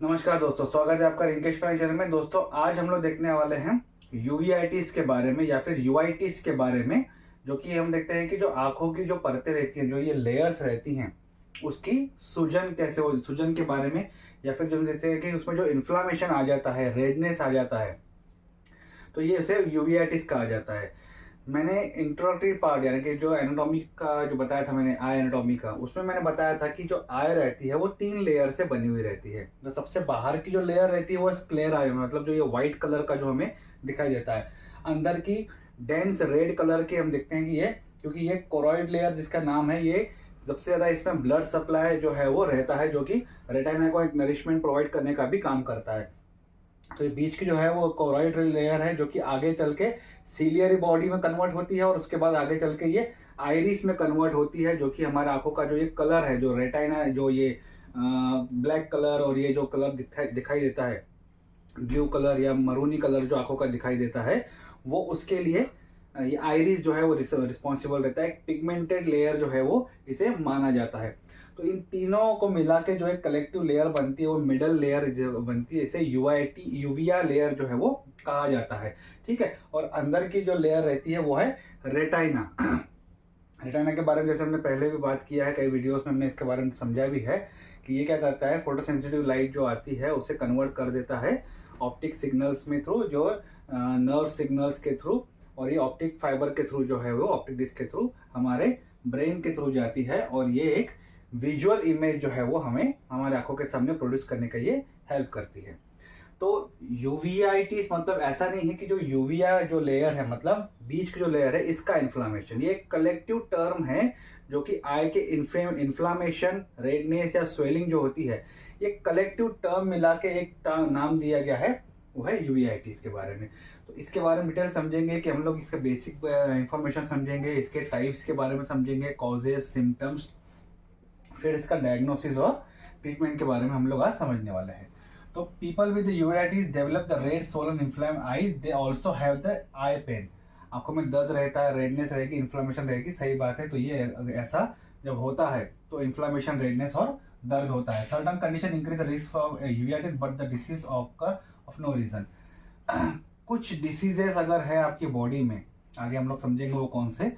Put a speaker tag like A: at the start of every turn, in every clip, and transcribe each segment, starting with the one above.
A: नमस्कार दोस्तों, स्वागत है आपका रिंकेश पराग चैनल में। दोस्तों आज हम लोग देखने वाले हैं यूवीआईटीज के बारे में या फिर यूआईटीज के बारे में, जो कि हम देखते हैं कि जो आंखों की जो परतें रहती हैं, जो ये लेयर्स रहती हैं, उसकी सूजन कैसे हो, सूजन के बारे में, या फिर जो हम देखते हैं कि उसमें जो इन्फ्लामेशन आ जाता है, रेडनेस आ जाता है, तो ये उसे यूवीआईटीज कहा जाता है। मैंने इंट्रोडक्टरी पार्ट यानी कि जो एनाटॉमी का जो बताया था मैंने, आई एनाटॉमी का, उसमें मैंने बताया था कि जो आई रहती है वो 3 लेयर से बनी हुई रहती है। जो सबसे बाहर की जो लेयर रहती है वो स्क्लेरा आई, मतलब जो ये व्हाइट कलर का जो हमें दिखाई देता है। अंदर की डेंस रेड कलर के हम देखते हैं कि ये, क्योंकि ये कोरॉइड लेयर जिसका नाम है, ये सबसे ज्यादा इसमें ब्लड सप्लाई जो है वो रहता है, जो कि रेटिना को एक नरिशमेंट प्रोवाइड करने का भी काम करता है। तो ये बीच की जो है वो कोरॉइड लेयर है, जो कि आगे चल के सीलियरी बॉडी में कन्वर्ट होती है और उसके बाद आगे चल के ये आइरिस में कन्वर्ट होती है, जो कि हमारे आंखों का जो ये कलर है, जो रेटाइना, जो ये ब्लैक कलर और ये जो कलर दिखाई देता है, ब्लू कलर या मरूनी कलर जो आंखों का दिखाई देता है, वो उसके लिए ये आइरिस जो है वो रिस्पॉन्सिबल रहता है। एक पिगमेंटेड लेयर जो है वो इसे माना जाता है। तो इन तीनों को मिला के जो एक कलेक्टिव लेयर बनती है वो मिडल लेयर बनती है, इसे यूविया लेयर जो है वो कहा जाता है। ठीक है, और अंदर की जो लेयर रहती है वो है रेटाइना। रेटाइना के बारे में जैसे हमने पहले भी बात किया है, कई वीडियोस में हमने इसके बारे में समझा भी है कि ये क्या करता है, फोटोसेंसिटिव लाइट जो आती है उसे कन्वर्ट कर देता है ऑप्टिक सिग्नल्स में थ्रू, जो नर्व सिग्नल्स के थ्रू, और ये ऑप्टिक फाइबर के थ्रू जो है वो ऑप्टिक डिस्क के थ्रू हमारे ब्रेन के थ्रू जाती है, और ये एक विजुअल इमेज जो है वो हमें हमारे आंखों के सामने प्रोड्यूस करने का ये हेल्प करती है। तो यूवीआईटीज मतलब ऐसा नहीं है कि जो यूविया जो लेयर है, मतलब बीच की जो लेयर है, इसका इन्फ्लामेशन, ये एक कलेक्टिव टर्म है, जो कि आई के इन्फ्लामेशन, रेडनेस या स्वेलिंग जो होती है, ये कलेक्टिव टर्म मिला के एक नाम दिया गया है, वो है यूवीआईटीज के बारे में। तो इसके बारे में डिटेल समझेंगे कि हम लोग इसके बेसिक इंफॉर्मेशन समझेंगे, इसके टाइप्स के बारे में समझेंगे, कॉजेज, सिम्टम्स, फिर इसका डायग्नोसिस और ट्रीटमेंट के बारे में हम लोग आज समझने वाले हैं। तो people with uveitis develop the red swollen inflame eyes, they also have the eye pain. आंखों में दर्द रहता है, रेडनेस रहेगी, इन्फ्लेमेशन रहेगी, सही बात है। तो ये ऐसा जब होता है तो इन्फ्लेमेशन, रेडनेस और दर्द होता है। Certain condition increase the risk of uveitis but the disease of no reason. कुछ डिसीजेस अगर है आपकी बॉडी में, आगे हम लोग समझेंगे वो कौन से,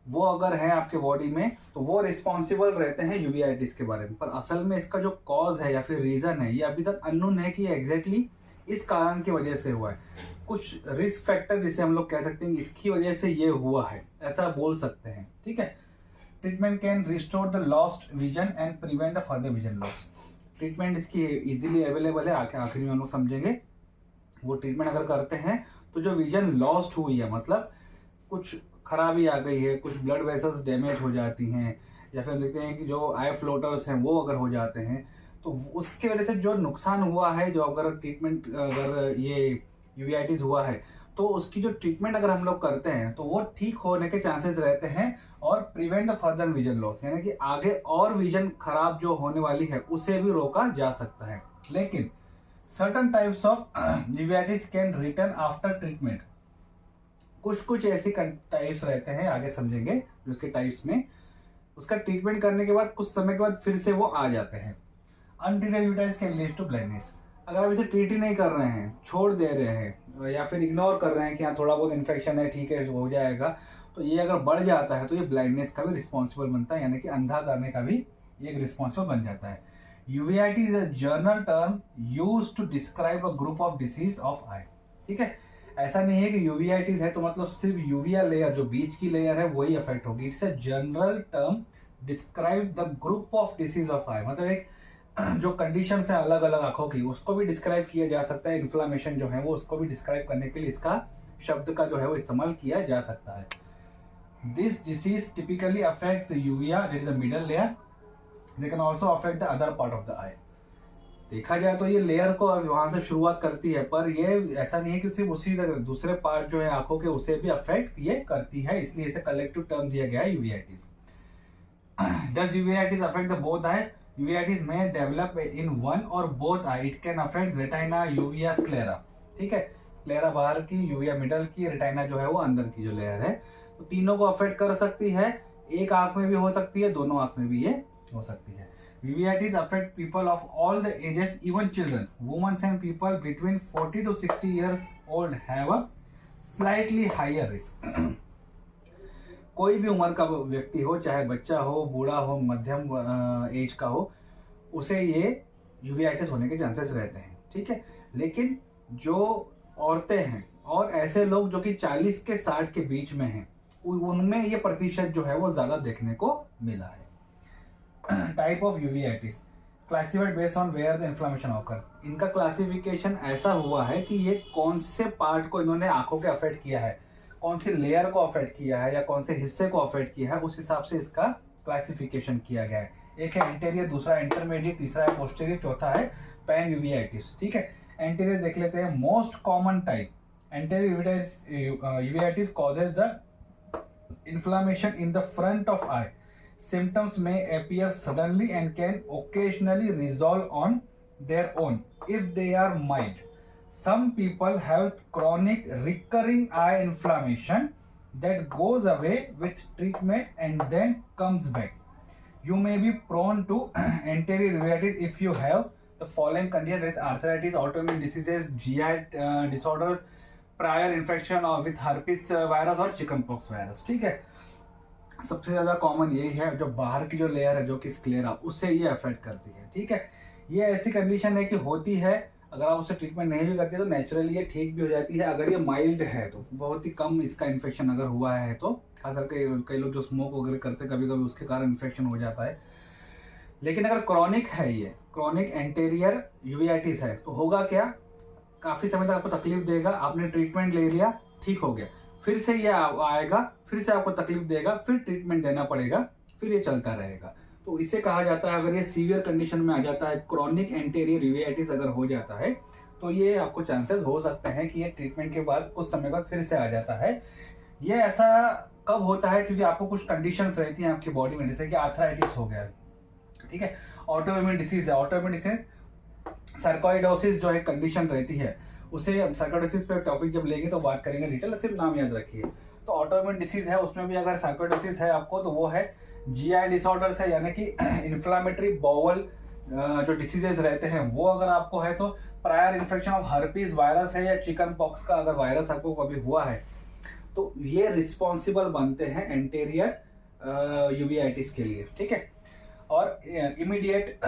A: वो अगर है आपके बॉडी में तो वो रिस्पॉन्सिबल रहते हैं यूवीआईटीज के बारे में। पर असल में इसका जो कॉज है या फिर रीजन है, ये अभी तक अननोन है कि ये एग्जैक्टली इस कारण की वजह से हुआ है। कुछ रिस्क फैक्टर जिसे हम लोग कह सकते हैं इसकी वजह से ये हुआ है, ऐसा बोल सकते हैं। ठीक है, treatment can restore the lost vision and prevent the further vision loss. Treatment इसकी इजीली अवेलेबल है, आखिर में हम लोग समझेंगे। वो ट्रीटमेंट अगर करते हैं तो जो विजन लॉस्ट हुई है, मतलब कुछ खराबी आ गई है, कुछ ब्लड वेसल्स डैमेज हो जाती हैं, या फिर देखते हैं कि जो आई फ्लोटर्स हैं वो अगर हो जाते हैं, तो उसके वजह से जो नुकसान हुआ है, जो अगर ट्रीटमेंट, अगर ये यूवीआईटीज हुआ है, तो उसकी जो ट्रीटमेंट अगर हम लोग करते हैं तो वो ठीक होने के चांसेस रहते हैं, और prevent the further vision loss, यानी कि आगे और विजन खराब जो होने वाली है उसे भी रोका जा सकता है। लेकिन certain types of uveitis can return after treatment. कुछ ऐसी टाइप्स रहते हैं, आगे समझेंगे, जो उसके टाइप्स में उसका ट्रीटमेंट करने के बाद कुछ समय के बाद फिर से वो आ जाते हैं। Untreated uveitis can lead to blindness. अगर आप इसे ट्रीट ही नहीं कर रहे हैं, छोड़ दे रहे हैं, या फिर इग्नोर कर रहे हैं कि हाँ थोड़ा बहुत इन्फेक्शन है, ठीक है हो जाएगा, तो ये अगर बढ़ जाता है तो ये ब्लाइंडनेस का भी रिस्पॉन्सिबल बनता है, यानी कि अंधा करने का भी ये एक रिस्पॉन्सिबल बन जाता है। Uveitis is a general term used to describe a group of disease of eye. ठीक है, ऐसा नहीं है कि यूवीआईटीज है तो मतलब सिर्फ यूविया लेयर, जो बीच की लेयर है, वही अफेक्ट होगी। It's a general term describe the group of disease of eye, मतलब एक जो कंडीशन है अलग अलग आंखों की, उसको भी डिस्क्राइब किया जा सकता है। इन्फ्लामेशन जो है वो उसको भी डिस्क्राइब करने के लिए इसका शब्द का जो है वो इस्तेमाल किया जा सकता है। This disease typically affects the uvea, that is a middle layer. They can also affect the other part of the eye. देखा जाए तो ये लेयर को वहां से शुरुआत करती है, पर ये ऐसा नहीं है कि सिर्फ उसी दूसरे पार्ट जो है आंखों के उसे भी अफेक्ट ये करती है, इसलिए इसे कलेक्टिव टर्म दिया गया है uveitis. Does uveitis affect the both eye? Uveitis में डेवलप इन वन और both eye. It can affect retina, uvea, sclera. ठीक है, स्क्लेरा बाहर की, यूविया मिडल की, रेटाइना जो है वो अंदर की जो लेयर है, तो तीनों को अफेक्ट कर सकती है। एक आंख में भी हो सकती है, दोनों आंख में भी ये हो सकती है। uveitis affect people of all the ages, even children. Women and people between 40 to 60 years old have a slightly higher risk. कोई भी उम्र का व्यक्ति हो, चाहे बच्चा हो, बूढ़ा हो, मध्यम एज का हो, उसे ये यूवीआइटिस होने के चांसेस रहते हैं, ठीक है। लेकिन जो औरतें हैं और ऐसे लोग जो कि 40 के 60 के बीच में हैं, उनमें ये प्रतिशत जो है वो ज़्यादा देखने को मिला है। Type of uveitis classified based on where the inflammation occur. इनका क्लासिफिकेशन ऐसा हुआ है कि ये कौन से पार्ट को इन्होंने आंखों के अफेक्ट किया है, कौन सी लेयर को अफेक्ट किया है या कौन से हिस्से को अफेक्ट किया है, उस हिसाब से इसका क्लासिफिकेशन किया गया है। एक है एंटेरियर, दूसरा इंटरमीडिएट, तीसरा है पोस्टीरियर, चौथा है पैन यूवीआइटिस, ठीक है। एंटेरियर देख लेते हैं। Most common type anterior uveitis causes the inflammation in the front of eye. Symptoms may appear suddenly and can occasionally resolve on their own if they are mild. Some people have chronic recurring eye inflammation that goes away with treatment and then comes back. You may be prone to anterior uveitis if you have the following conditions: arthritis, autoimmune diseases, GI disorders, prior infection और with herpes virus और chicken pox virus, ठीक है। सबसे ज़्यादा common यही है, जो बाहर की जो लेयर है जो कि स्क्लेरा, उससे ये अफेक्ट करती है, ठीक है। ये ऐसी कंडीशन है कि होती है, अगर आप उससे ट्रीटमेंट नहीं भी करते तो नेचुरली ये ठीक भी हो जाती है। अगर ये माइल्ड है तो बहुत ही कम इसका इन्फेक्शन अगर हुआ है तो, खास करके कई लोग जो स्मोक वगैरह करते कभी कभी उसके कारण इन्फेक्शन हो जाता है। लेकिन अगर क्रॉनिक है, ये क्रॉनिक एंटेरियर यूवीआइटिस है, तो होगा क्या, काफ़ी समय तक आपको तकलीफ देगा, आपने ट्रीटमेंट ले लिया, ठीक हो गया, फिर से ये आएगा, फिर से आपको तकलीफ देगा, फिर ट्रीटमेंट देना पड़ेगा, फिर ये चलता रहेगा। तो इसे कहा जाता है, अगर ये सीवियर कंडीशन में आ जाता है, क्रॉनिक एंटेरियर यूवीआइटिस अगर हो जाता है, तो ये आपको चांसेस हो सकते हैं कि ये ट्रीटमेंट के बाद कुछ समय बाद फिर से आ जाता है। ये ऐसा कब होता है, क्योंकि आपको कुछ कंडीशंस रहती हैं आपकी बॉडी में, जैसे कि आर्थराइटिस हो गया, ठीक है, ऑटोइम्यून डिसीज है। ऑटोइम्यून डिसीज सर्कोइडोसिस जो एक कंडीशन रहती है, उसे सर्कोइडोसिस पे टॉपिक जब लेंगे तो बात करेंगे डिटेल, सिर्फ नाम याद रखिए। तो ऑटोइम्यून डिसीज है, उसमें भी अगर सर्कोइडोसिस है आपको, तो वो है जीआई डिसऑर्डर्स है, यानी कि इन्फ्लामेटरी बाउल जो डिसीजेस रहते हैं वो अगर आपको है, तो prior infection of herpes virus है या चिकन पॉक्स का अगर वायरस आपको कभी हुआ है, तो ये रिस्पॉन्सिबल बनते हैं एंटेरियर यूवीआइटिस के लिए, ठीक है। और इमीडिएट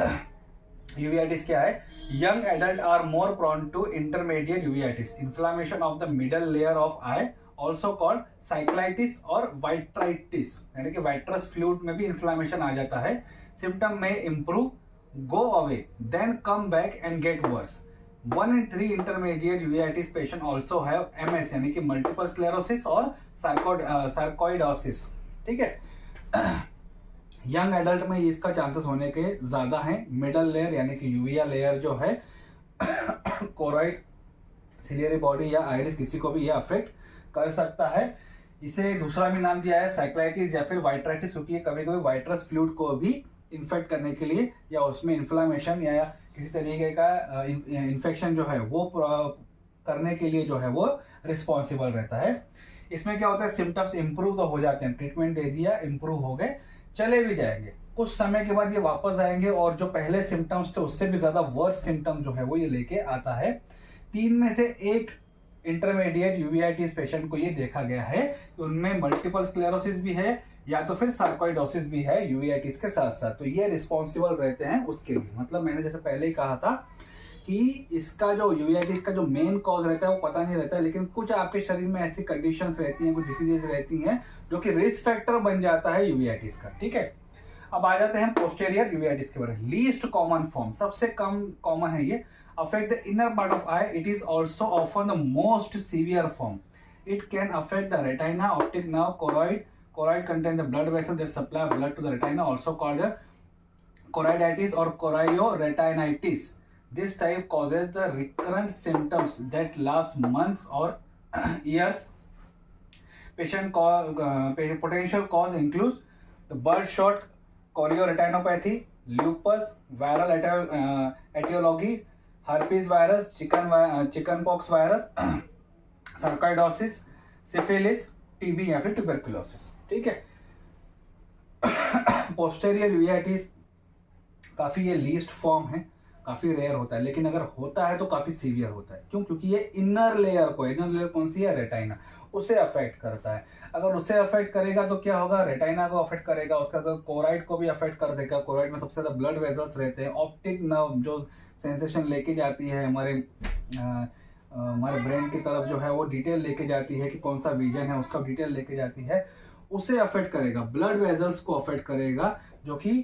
A: यूवीआइटिस क्या है, young adults are more prone to intermediate uveitis, inflammation of the middle layer of eye, also called cyclitis और vitritis, यानी कि vitreous fluid में भी inflammation आ जाता है। Symptom may improve, go away, then come back and get worse. 1 in 3 intermediate uveitis patient also have MS, यानी कि multiple sclerosis और sarcoidosis, ठीक है। यंग एडल्ट में इसका चांसेस होने के ज़्यादा हैं। मिडल लेयर यानी कि यूविया लेयर जो है, कोराइड, सिलियरी बॉडी या आइरिस, किसी को भी ये अफेक्ट कर सकता है। इसे दूसरा भी नाम दिया है साइक्लाइटिस या फिर वाइट्राइटिस, क्योंकि ये कभी कभी वाइट्रस फ्लूइड को भी इन्फेक्ट करने के लिए या उसमें इन्फ्लामेशन या किसी तरीके का इन्फेक्शन जो है वो करने के लिए जो है वो रिस्पॉन्सिबल रहता है। इसमें क्या होता है, सिम्टम्स इंप्रूव तो हो जाते हैं, ट्रीटमेंट दे दिया, इंप्रूव हो गए, चले भी जाएंगे, कुछ समय के बाद ये वापस आएंगे और जो पहले सिम्टम्स थे उससे भी ज्यादा वर्स सिम्टम जो है वो ये लेके आता है। 3 में से 1 इंटरमीडिएट यूवीआइटिस पेशेंट को ये देखा गया है कि उनमें मल्टीपल स्क्लेरोसिस भी है या तो फिर सार्कोइडोसिस भी है यूवीआइटिस के साथ साथ, तो ये रिस्पॉन्सिबल रहते हैं उसके लिए। मतलब मैंने जैसे पहले ही कहा था कि इसका जो यूवीआइटिस का जो मेन कॉज रहता है वो पता नहीं रहता है, लेकिन कुछ आपके शरीर में ऐसी कंडीशंस रहती हैं, कुछ डिसीजेज रहती हैं जो कि रिस्क फैक्टर बन जाता है यूवीआइटिस का, ठीक है। अब आ जाते हैं पोस्टेरियर यूवीआइटिस के बारे में। लीस्ट कॉमन फॉर्म, सबसे कम कॉमन है ये, affect the inner part of eye, it is also often the most severe form. It can affect the retina, optic nerve, choroid. Choroid contain the blood vessel that supply blood to the retina, also called the choroiditis और chorioretinitis. This type causes the recurrent symptoms that last months or years. Potential cause includes the birdshot chorioretinopathy, lupus, viral etiology, herpes virus, chickenpox virus, sarcoidosis, syphilis, TB या फिर tuberculosis. ठीक है. Posterior यूवीआइटिस काफ़ी ये least form है, काफ़ी rare होता है, लेकिन अगर होता है तो काफ़ी सीवियर होता है। क्यों? क्योंकि ये इनर लेयर कौन सी है? रेटाइना, उसे अफेक्ट करता है। अगर उसे अफेक्ट करेगा तो क्या होगा? रेटाइना को अफेक्ट करेगा, उसका कोराइड को भी अफेक्ट कर देगा। कोराइड में सबसे ज़्यादा ब्लड वेजल्स रहते हैं। ऑप्टिक नर्व जो सेंसेशन लेके जाती है हमारे ब्रेन की तरफ, जो है वो डिटेल लेके जाती है कि कौन सा विजन है, उसका डिटेल लेके जाती है, उसे अफेक्ट करेगा। ब्लड वेजल्स को अफेक्ट करेगा, जो कि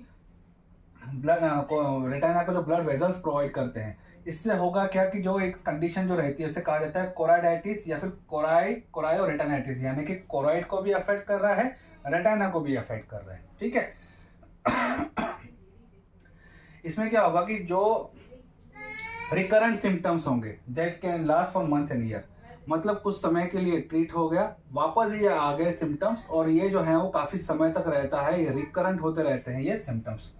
A: रेटाइना को जो ब्लड वेजल्स प्रोवाइड करते हैं। इससे होगा क्या कि जो एक कंडीशन जो रहती है उसे कहा जाता है कोराइडाइटिस या फिर कोरायो रेटाइनाइटिस, यानी कि कोराइड को भी अफेक्ट कर रहा है, रेटाइना को भी अफेक्ट कर रहा है। ठीक है। इसमें क्या होगा कि जो रिकरेंट सिम्टम्स होंगे that can last for month and year, मतलब कुछ समय के लिए ट्रीट हो गया, वापस ये आ गए सिम्टम्स, और ये जो है वो काफी समय तक रहता है, ये रिकरेंट होते रहते हैं ये symptoms.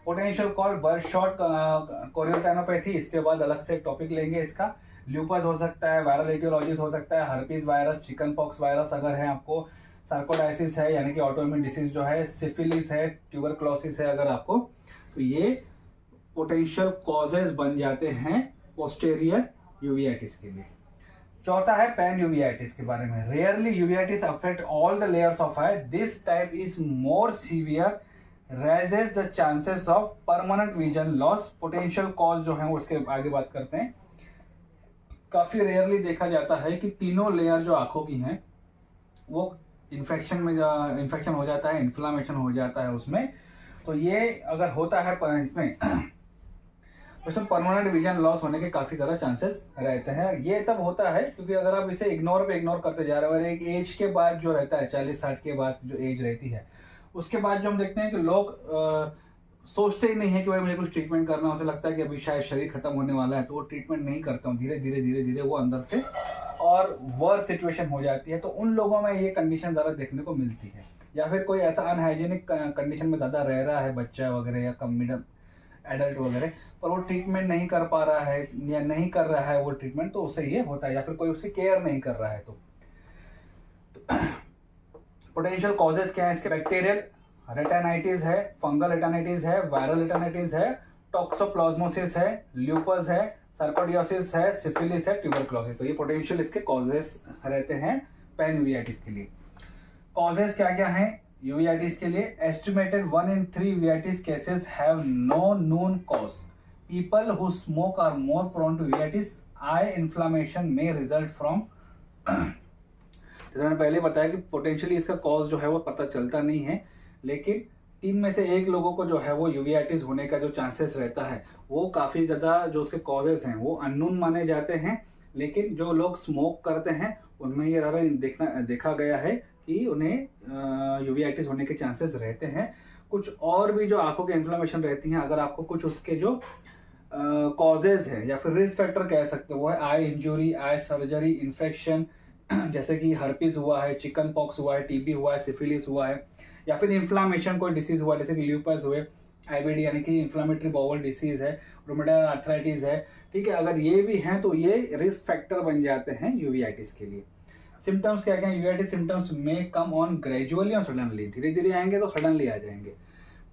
A: Potential call bird shot chorioretinopathy, इसके बाद अलग से एक टॉपिक लेंगे इसका। ल्यूपस हो सकता है, वायरल एटियोलॉजीज हो सकता है, herpes virus, chicken pox virus अगर है आपको, सार्कोडाइसिस है यानी कि ऑटोइम्यून डिसीज जो है, सिफिलिस है, ट्यूबरक्लोसिस है अगर आपको, तो ये पोटेंशियल कॉजेज बन जाते हैं पोस्टेरियर यूवीआइटिस के लिए। चौथा है पैन यूवीआइटिस के बारे में। Rarely uveitis affect all the layers of eye, this type is more severe, raises the chances of permanent vision loss। Potential cause जो है वो उसके आगे बात करते हैं। काफी रेयरली देखा जाता है कि तीनों लेयर जो आंखों की हैं वो इन्फेक्शन हो जाता है, इन्फ्लामेशन हो जाता है उसमें। तो ये अगर होता है इसमें तो इसमें परमानेंट विजन लॉस होने के काफी सारा चांसेस रहते हैं। ये तब होता है क्योंकि अगर आप इसे इग्नोर करते जा रहे हो, और एक एज के बाद जो रहता है 40-60 के बाद जो एज रहती है, उसके बाद जो हम देखते हैं कि लोग सोचते ही नहीं है कि भाई मुझे कुछ ट्रीटमेंट करना है। उसे लगता है कि अभी शायद शरीर खत्म होने वाला है, तो वो ट्रीटमेंट नहीं करता हूँ। धीरे धीरे वो अंदर से और वर्स सिचुएशन हो जाती है। तो उन लोगों में ये कंडीशन ज़्यादा देखने को मिलती है, या फिर कोई ऐसा अनहाइजीनिक कंडीशन में ज़्यादा रह रहा है बच्चा वगैरह या कम मिडल एडल्ट वगैरह, पर वो ट्रीटमेंट नहीं कर पा रहा है या नहीं कर रहा है वो ट्रीटमेंट, तो उससे ये होता है, या फिर कोई उसे केयर नहीं कर रहा है। तो पोटेंशियल कॉजेज क्या है इसके? बैक्टीरियल रेटाइनाइटिस है, फंगल रेटाइनाइटिस है, वायरल रेटाइनाइटिस है, टॉक्सोप्लाज्मोसिस है, ल्यूपस है, सार्कोइडियोसिस है, सिफिलिस है, ट्यूबरक्लोसिस। तो ये पोटेंशियल इसके कॉजेज रहते हैं पैन यूवीआइटिस के लिए। कॉजेज क्या क्या हैं यूवीआइटिस के लिए? Estimated 1 in 3 uveitis cases have no known cause. People who smoke are more prone to uveitis. Eye inflammation में रिजल्ट फ्रॉम, जैसे मैंने पहले बताया कि पोटेंशियली इसका कॉज जो है वो पता चलता नहीं है, लेकिन 3 में से 1 लोगों को जो है वो यूवीआइटिस होने का जो चांसेस रहता है वो काफ़ी ज़्यादा, जो उसके कॉजेस हैं वो अननोन माने जाते हैं। लेकिन जो लोग स्मोक करते हैं उनमें ये देखा गया है कि उन्हें यूवीआइटिस होने के चांसेस रहते हैं। कुछ और भी जो आंखों की इन्फ्लेमेशन रहती हैं, अगर आपको कुछ उसके जो कॉजेज हैं या फिर रिस्क फैक्टर कह सकते हो, वो है आई इंजुरी, आई सर्जरी, इन्फेक्शन, जैसे कि हर्पीज हुआ है, चिकन पॉक्स हुआ है, टीबी हुआ है, सिफिलिस हुआ है, या फिर इन्फ्लामेशन कोई डिसीज हुआ जैसे कि ल्यूपस हुए, आईबीडी यानी कि इन्फ्लामेटरी बाउल डिसीज है, रूमेटॉइड आर्थराइटिस है। ठीक है, अगर ये भी हैं तो ये रिस्क फैक्टर बन जाते हैं यूवीआइटिस के लिए। सिम्टम्स क्या क्या है? यूवीआइटिस सिम्टम्स में कम ऑन ग्रेजुअली और सडनली, धीरे धीरे आएंगे तो सडनली आ जाएंगे।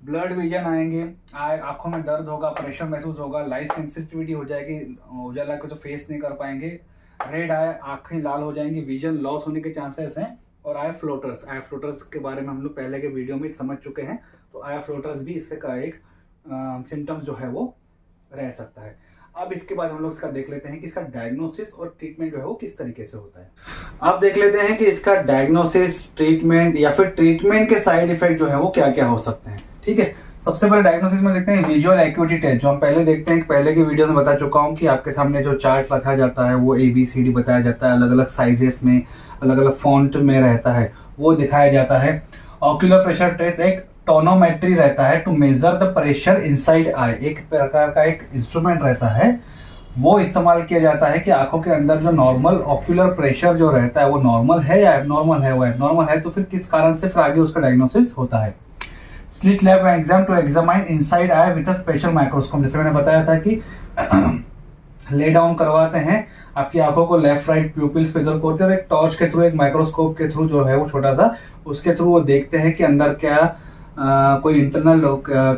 A: ब्लड विजन आएंगे, आंखों में दर्द होगा, प्रेशर महसूस होगा, लाइट सेंसिटिविटी हो जाएगी, उजाला को तो फेस नहीं कर पाएंगे, रेड आई, आंखें लाल हो जाएंगी, विजन लॉस होने के चांसेस हैं। और आई फ्लोटर्स के बारे में हम लोग पहले के वीडियो में समझ चुके हैं, तो आई फ्लोटर्स भी इसके का एक सिम्टम्स जो है वो रह सकता है। अब इसके बाद हम लोग इसका देख लेते हैं कि इसका डायग्नोसिस और ट्रीटमेंट जो है वो किस तरीके से होता है। अब देख लेते हैं कि इसका डायग्नोसिस, ट्रीटमेंट या फिर ट्रीटमेंट के साइड इफेक्ट जो है वो क्या क्या हो सकते हैं। ठीक है, सबसे पहले डायग्नोसिस में देखते हैं विजुअल एक्यूटी टेस्ट, जो हम पहले देखते हैं। पहले की वीडियो में बता चुका हूँ कि आपके सामने जो चार्ट रखा जाता है वो ABCD बताया जाता है, अलग अलग साइजेस में, अलग अलग फॉन्ट में रहता है, वो दिखाया जाता है। ऑक्यूलर प्रेशर टेस्ट एक टोनोमेट्री रहता है to measure the pressure inside eye, एक प्रकार का एक इंस्ट्रूमेंट रहता है, वो इस्तेमाल किया जाता है कि आंखों के अंदर जो नॉर्मल ऑक्यूलर प्रेशर जो रहता है वो नॉर्मल है या एबनॉर्मल है। वो एबनॉर्मल है तो फिर किस कारण से फिर आगे उसका डायग्नोसिस होता है। Slit lab exam to examine inside eye with a special microscope, जैसे मैंने बताया था कि ले डाउन करवाते हैं आपकी आंखों को, लेफ्ट राइट प्यूपिल्स पे इधर करते हैं, एक टॉर्च के थ्रू, एक माइक्रोस्कोप के थ्रू जो है वो छोटा सा, उसके थ्रू वो देखते हैं कि अंदर क्या कोई इंटरनल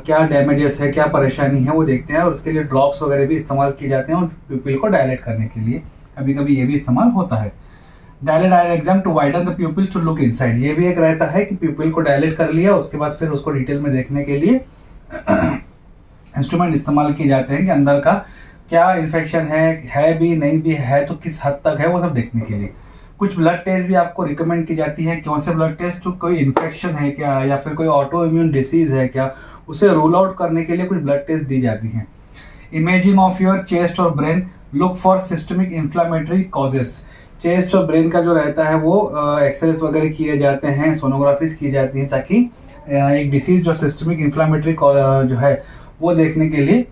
A: क्या डैमेजेस है, क्या परेशानी है वो देखते हैं, और उसके लिए ड्रॉप्स वगैरह भी इस्तेमाल किए जाते हैं और प्यूपिल को डायलेट करने के लिए कभी कभी ये भी इस्तेमाल होता है। Dilate eye exam to widen the pupil to look inside, ये भी एक रहता है कि प्यूपिल को डायलेट कर लिया, उसके बाद फिर उसको डिटेल में देखने के लिए इंस्ट्रूमेंट इस्तेमाल किए जाते हैं कि अंदर का क्या इन्फेक्शन है भी नहीं भी है तो किस हद तक है वो सब देखने के लिए। कुछ ब्लड टेस्ट भी आपको रिकमेंड की जाती है। कौन से ब्लड टेस्ट? तो कोई इन्फेक्शन है क्या या फिर कोई ऑटो इम्यून डिसीज है क्या, उसे रूल आउट करने के लिए कुछ ब्लड टेस्ट दी जाती हैं। इमेजिंग ऑफ योर चेस्ट और brain, look for systemic inflammatory causes, chest और ब्रेन का जो रहता है वो एक्सरेज वगैरह किए जाते हैं, सोनोग्राफीज की जाती हैं, ताकि एक डिसीज जो सिस्टमिक इन्फ्लामेटरी जो है वो देखने के लिए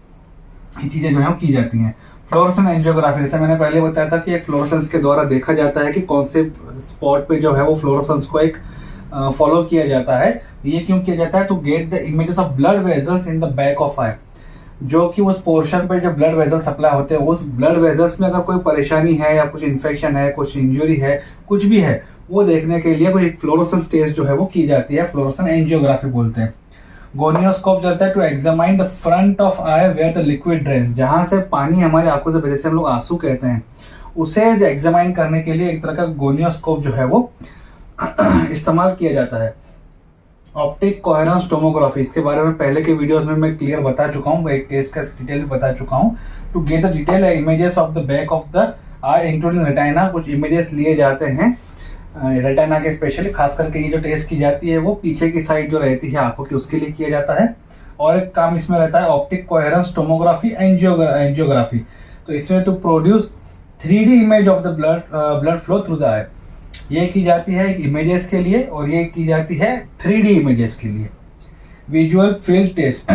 A: ये चीज़ें जो है वो की जाती हैं। फ्लोरोसेंस एंजियोग्राफी, जैसे मैंने पहले बताया था कि एक फ्लोरोसेंस के द्वारा देखा जाता है कि कौन से स्पॉट पे जो है वो फ्लोरोसेंस को एक फॉलो किया जाता है। ये क्यों किया जाता है? To get the images of blood vessels in the back of eye, जो कि उस पोर्शन पे जो ब्लड वेजल सप्लाई होते हैं उस ब्लड वेजल्स में अगर कोई परेशानी है या कुछ इन्फेक्शन है, कुछ इंजरी है, कुछ भी है, वो देखने के लिए कोई फ्लोरोसेंस टेस्ट जो है वो की जाती है, फ्लोरोसेंस एंजियोग्राफी बोलते हैं। गोनियोस्कोप चलता है to examine the front of eye where the liquid drains, जहां से पानी हमारी आंखों से, जैसे हम लोग आंसू कहते हैं, उसे एग्जामाइन करने के लिए एक तरह का गोनियोस्कोप जो है वो इस्तेमाल किया जाता है। ऑप्टिक कोहेरेंस टोमोग्राफी, इसके बारे में पहले के वीडियोस में मैं क्लियर बता चुका हूँ, एक टेस्ट का डिटेल बता चुका हूँ। To get the detail images of the back of the eye including retina, कुछ इमेजेस लिए जाते हैं रेटाइना के, स्पेशली खास करके ये जो टेस्ट की जाती है वो पीछे की साइड जो रहती है आंखों की उसके लिए किया जाता है। और एक काम इसमें रहता है ऑप्टिक कोहेरेंस टोमोग्राफी एंजियोग्राफी, तो इसमें to produce 3D image of the blood flow through the eye, ये की जाती है इमेजेस के लिए और ये की जाती है 3D इमेजेस के लिए। Visual field test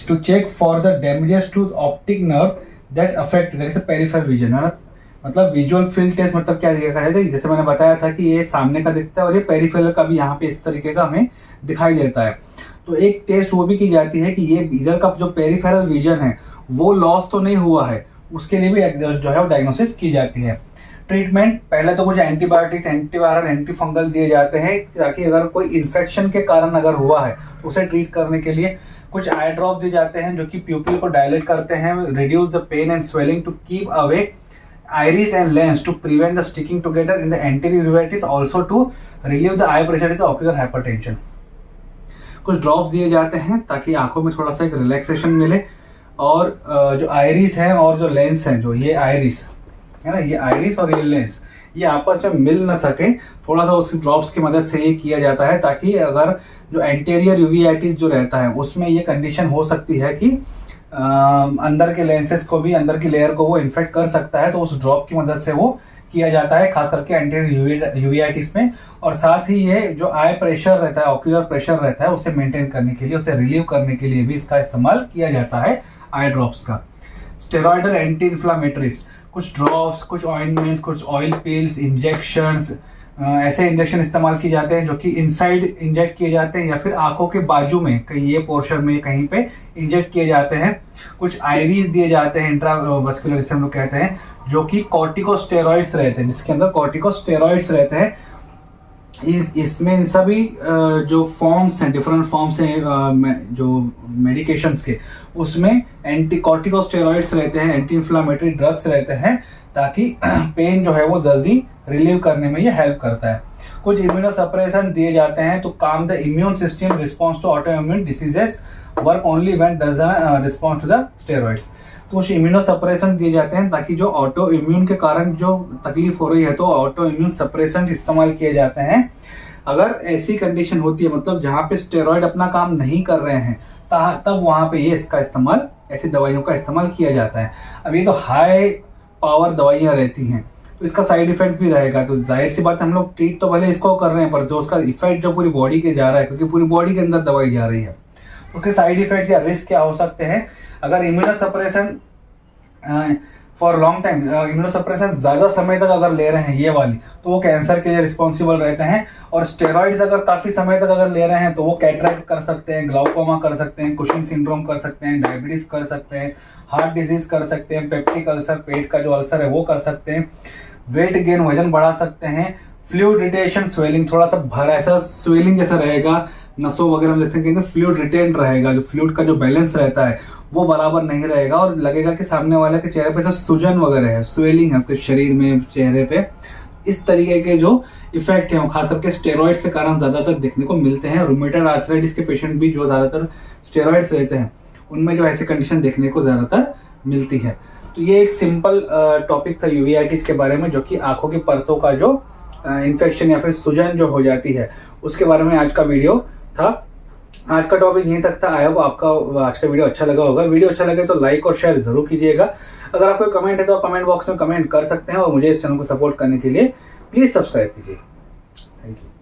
A: to check for the damages to optic nerve that affect जैसे पेरिफेरल विजन है ना, मतलब विजुअल फील्ड टेस्ट मतलब क्या देखा जाता है, जैसे मैंने बताया था कि ये सामने का दिखता है और ये पेरिफेरल का भी यहाँ पे इस तरीके का हमें दिखाई देता है। तो एक टेस्ट वो भी की जाती है कि ये इधर का जो पेरिफेरल विजन है वो लॉस तो नहीं हुआ है, उसके लिए भी जो है वो डायग्नोसिस की जाती है। ट्रीटमेंट, पहले तो कुछ एंटीबायोटिक्स, एंटीवायरल, एंटीफंगल दिए जाते हैं ताकि अगर कोई इन्फेक्शन के कारण अगर हुआ है तो उसे ट्रीट करने के लिए। कुछ आई ड्रॉप दिए जाते हैं जो कि प्यूपिल को डायलेट करते हैं, reduce the pain and swelling to keep away iris and lens to prevent the sticking together in the anterior uveitis, also to relieve the eye pressure is ocular hypertension। कुछ drops दिए जाते हैं ताकि आंखों में थोड़ा सा एक रिलैक्सेशन मिले, और जो आयरिस है और जो लेंस है, जो ये आयरिस है ना, ये आयरिस और ये लेंस ये आपस में मिल ना सके, थोड़ा सा उस ड्रॉप्स की मदद से ये किया जाता है, ताकि अगर जो एंटीरियर यूवीआईटीज जो रहता है उसमें ये कंडीशन हो सकती है कि अंदर के लेंसेस को भी, अंदर की लेयर को वो इन्फेक्ट कर सकता है, तो उस ड्रॉप की मदद से वो किया जाता है, खास करके एंटीरियर यूवीआईटीज में। और साथ ही ये जो आई प्रेशर रहता है, ऑक्यूलर प्रेशर रहता है, उसे मेंटेन करने के लिए, उसे रिलीव करने के लिए भी इसका इस्तेमाल किया जाता है आई ड्रॉप्स का। स्टेरॉइडल एंटी इन्फ्लामेटरीज, कुछ ड्रॉप्स, कुछ ऑइंटमेंट्स, कुछ ऑयल पिल्स, इंजेक्शंस, ऐसे इंजेक्शन इस्तेमाल किए जाते हैं जो कि इनसाइड इंजेक्ट किए जाते हैं या फिर आंखों के बाजू में कहीं ये पोर्शन में कहीं पे इंजेक्ट किए जाते हैं। कुछ आईवीज दिए जाते हैं, इंट्रावस्कुलर जिसे हम लोग कहते हैं, जो कि कॉर्टिकोस्टेरॉइड्स रहते हैं, जिसके अंदर कॉर्टिकोस्टेरॉइड्स रहते हैं। इसमें इन सभी जो फॉर्म्स हैं, डिफरेंट फॉर्म्स हैं जो मेडिकेशंस के, उसमें एंटी कॉर्टिकोस्टेरॉइड्स रहते हैं, एंटी इन्फ्लामेटरी ड्रग्स रहते हैं, ताकि पेन जो है वो जल्दी रिलीव करने में ये हेल्प करता है। कुछ इम्यूनोसप्रेशन दिए जाते हैं to calm the immune system response to autoimmune diseases, work only when doesn't respond to the steroids. तो कुछ इम्यूनोसप्रेशन दिए जाते हैं ताकि जो ऑटो इम्यून के कारण जो तकलीफ हो रही है, तो ऑटो इम्यून सप्रेशन इस्तेमाल किए जाते हैं। अगर ऐसी कंडीशन होती है, मतलब जहाँ पे स्टेरॉइड अपना काम नहीं कर रहे हैं, तब वहाँ पे ये इसका इस्तेमाल, ऐसी दवाइयों का इस्तेमाल किया जाता है। अब ये तो हाई पावर दवाइयाँ रहती हैं, तो इसका साइड इफेक्ट भी रहेगा, तो जाहिर सी बात हम लोग ट्रीट तो भले इसको कर रहे हैं, पर जो उसका इफेक्ट जो पूरी बॉडी के जा रहा है, क्योंकि पूरी बॉडी के अंदर दवाई जा रही है, उसके साइड इफेक्ट या रिस्क क्या हो सकते हैं। अगर immunosuppression for long time, immunosuppression ज़्यादा समय तक अगर ले रहे हैं ये वाली, तो वो कैंसर के लिए रिस्पॉन्सिबल रहते हैं। और स्टेरॉइड्स अगर काफ़ी समय तक अगर ले रहे हैं तो वो कैटरेक्ट कर सकते हैं, ग्लाउकोमा कर सकते हैं, कुशिंग सिंड्रोम कर सकते हैं, डायबिटीज़ कर सकते हैं, हार्ट डिजीज कर सकते हैं, पेप्टिक अल्सर, पेट का जो अल्सर है वो कर सकते हैं, वेट गेन, वजन बढ़ा सकते हैं, फ्लूइड रिटेशन, स्वेलिंग, थोड़ा सा भरा ऐसा स्वेलिंग जैसा रहेगा, नसों वगैरह में जैसे कहते हैं फ्लूइड रिटेन रहेगा, जो फ्लूइड का जो बैलेंस रहता है वो बराबर नहीं रहेगा और लगेगा कि सामने वाले के चेहरे पे सब सूजन वगैरह है, स्वेलिंग है उसके शरीर में, चेहरे पे। इस तरीके के जो इफेक्ट है वो खास करके स्टेरॉइड्स के कारण ज्यादातर देखने को मिलते हैं। रूमेटॉइड आर्थराइटिस के पेशेंट भी जो ज्यादातर स्टेरॉइड्स रहते हैं उनमें जो ऐसी कंडीशन देखने को ज्यादातर मिलती है। तो ये एक सिंपल टॉपिक था यूवीआइटिस के बारे में, जो कि आंखों की परतों का जो इन्फेक्शन या फिर सूजन जो हो जाती है उसके बारे में आज का वीडियो था। आज का टॉपिक यहीं तक था। आई होप आपका आज का वीडियो अच्छा लगा होगा। वीडियो अच्छा लगे तो लाइक और शेयर जरूर कीजिएगा। अगर आपको कमेंट है तो आप कमेंट बॉक्स में कमेंट कर सकते हैं और मुझे इस चैनल को सपोर्ट करने के लिए प्लीज सब्सक्राइब कीजिए। Thank you.